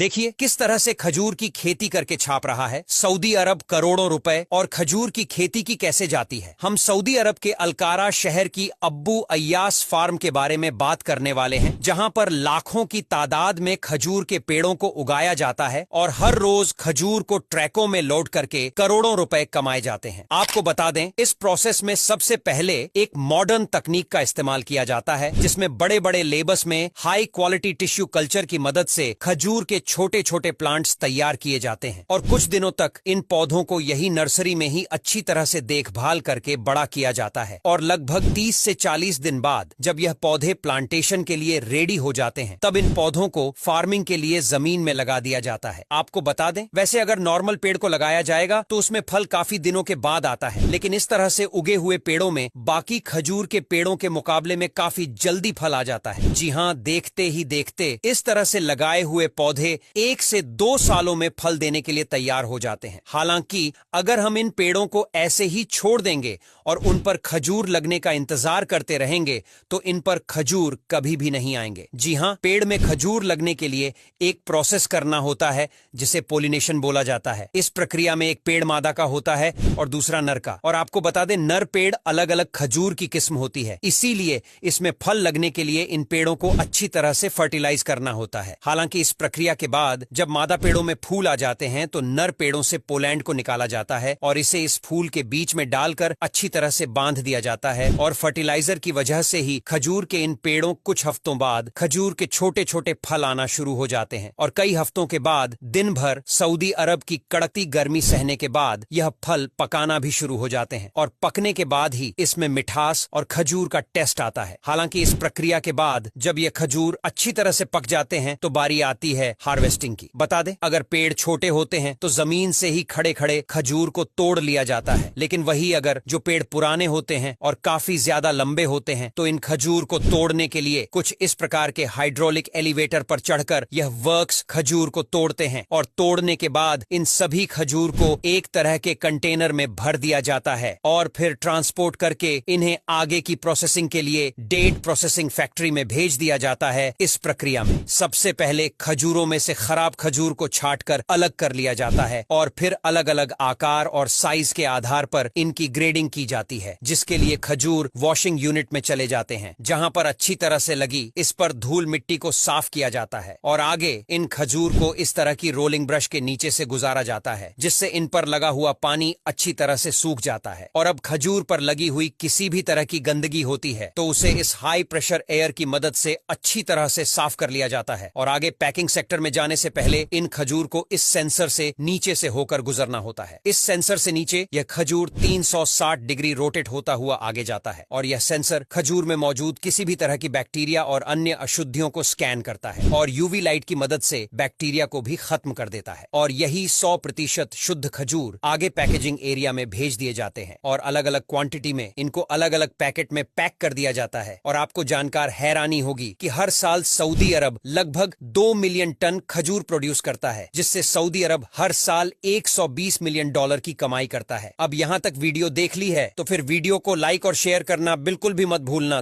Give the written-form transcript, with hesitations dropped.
देखिए किस तरह से खजूर की खेती करके छाप रहा है। सऊदी अरब करोड़ों रुपए और खजूर की खेती की कैसे जाती है। हम सऊदी अरब के अलकारा शहर की अब्बू अय्यास फार्म के बारे में बात करने वाले हैं, जहां पर लाखों की तादाद में खजूर के पेड़ों को उगाया जाता है और हर रोज खजूर को ट्रकों में लोड करके करोड़ों रुपए कमाए जाते हैं। आपको बता दें, इस प्रोसेस में सबसे पहले एक मॉडर्न तकनीक का इस्तेमाल किया जाता है, जिसमें बड़े बड़े लेबस में हाई क्वालिटी टिश्यू कल्चर की मदद से खजूर के छोटे छोटे प्लांट्स तैयार किए जाते हैं और कुछ दिनों तक इन पौधों को यही नर्सरी में ही अच्छी तरह से देखभाल करके बड़ा किया जाता है और लगभग 30 से 40 दिन बाद जब यह पौधे प्लांटेशन के लिए रेडी हो जाते हैं, तब इन पौधों को फार्मिंग के लिए जमीन में लगा दिया जाता है। आपको बता दें, वैसे अगर नॉर्मल पेड़ को लगाया जाएगा तो उसमें फल काफी दिनों के बाद आता है, लेकिन इस तरह से उगे हुए पेड़ों में बाकी खजूर के पेड़ों के मुकाबले में काफी जल्दी फल आ जाता है। जी हाँ, देखते ही देखते इस तरह से लगाए हुए पौधे 1 से 2 सालों में फल देने के लिए तैयार हो जाते हैं। हालांकि अगर हम इन पेड़ों को ऐसे ही छोड़ देंगे और उन पर खजूर लगने का इंतजार करते रहेंगे तो इन पर खजूर कभी भी नहीं आएंगे। जी हाँ, पेड़ में खजूर लगने के लिए एक प्रोसेस करना होता है जिसे पोलिनेशन बोला जाता है। इस प्रक्रिया में एक पेड़ मादा का होता है और दूसरा नर का। और आपको बता दें, नर पेड़ अलग अलग खजूर की किस्म होती है, इसीलिए इसमें फल लगने के लिए इन पेड़ों को अच्छी तरह से फर्टिलाइज करना होता है। हालांकि इस प्रक्रिया के बाद जब मादा पेड़ों में फूल आ जाते हैं तो नर पेड़ों से पोलैंड को निकाला जाता है और इसे इस फूल के बीच में डालकर अच्छी तरह से बांध दिया जाता है और फर्टिलाइजर की वजह से ही खजूर के इन पेड़ों कुछ हफ्तों बाद खजूर के छोटे छोटे फल आना शुरू हो जाते हैं और कई हफ्तों के बाद दिन भर सऊदी अरब की कड़कती गर्मी सहने के बाद यह फल पकाना भी शुरू हो जाते हैं और पकने के बाद ही इसमें मिठास और खजूर का टेस्ट आता है। हालांकि इस प्रक्रिया के बाद जब यह खजूर अच्छी तरह से पक जाते हैं तो बारी आती है हार्वेस्टिंग की। बता दें, अगर पेड़ छोटे होते हैं तो जमीन से ही खड़े खड़े खजूर को तोड़ लिया जाता है, लेकिन वही अगर जो पेड़ पुराने होते हैं और काफी ज्यादा लंबे होते हैं तो इन खजूर को तोड़ने के लिए कुछ इस प्रकार के हाइड्रोलिक एलिवेटर पर चढ़कर यह वर्क्स खजूर को तोड़ते हैं और तोड़ने के बाद इन सभी खजूर को एक तरह के कंटेनर में भर दिया जाता है और फिर ट्रांसपोर्ट करके इन्हें आगे की प्रोसेसिंग के लिए डेट प्रोसेसिंग फैक्ट्री में भेज दिया जाता है। इस प्रक्रिया में सबसे पहले खजूरों में से खराब खजूर को छांटकर अलग कर लिया जाता है और फिर अलग अलग आकार और साइज के आधार पर इनकी ग्रेडिंग की जाती है, जिसके लिए खजूर वॉशिंग यूनिट में चले जाते हैं, जहां पर अच्छी तरह से लगी इस पर धूल मिट्टी को साफ किया जाता है और आगे इन खजूर को इस तरह की रोलिंग ब्रश के नीचे से गुजारा जाता है, जिससे इन पर लगा हुआ पानी अच्छी तरह से सूख जाता है। और अब खजूर पर लगी हुई किसी भी तरह की गंदगी होती है तो उसे इस हाई प्रेशर एयर की मदद से अच्छी तरह से साफ कर लिया जाता है और आगे पैकिंग सेक्टर में जाने से पहले इन खजूर को इस सेंसर से नीचे से होकर गुजरना होता है। इस सेंसर से नीचे यह खजूर 360 डिग्री रोटेट होता हुआ आगे जाता है और यह सेंसर खजूर में मौजूद किसी भी तरह की बैक्टीरिया और अन्य अशुद्धियों को स्कैन करता है और यूवी लाइट की मदद से बैक्टीरिया को भी खत्म कर देता है और यही 100% शुद्ध खजूर आगे पैकेजिंग एरिया में भेज दिए जाते हैं और अलग अलग क्वांटिटी में इनको अलग अलग पैकेट में पैक कर दिया जाता है। और आपको जानकर हैरानी होगी कि हर साल सऊदी अरब लगभग 2 मिलियन टन खजूर प्रोड्यूस करता है, जिससे सऊदी अरब हर साल $120 मिलियन की कमाई करता है। अब यहाँ तक वीडियो देख ली है तो फिर वीडियो को लाइक और शेयर करना बिल्कुल भी मत भूलना।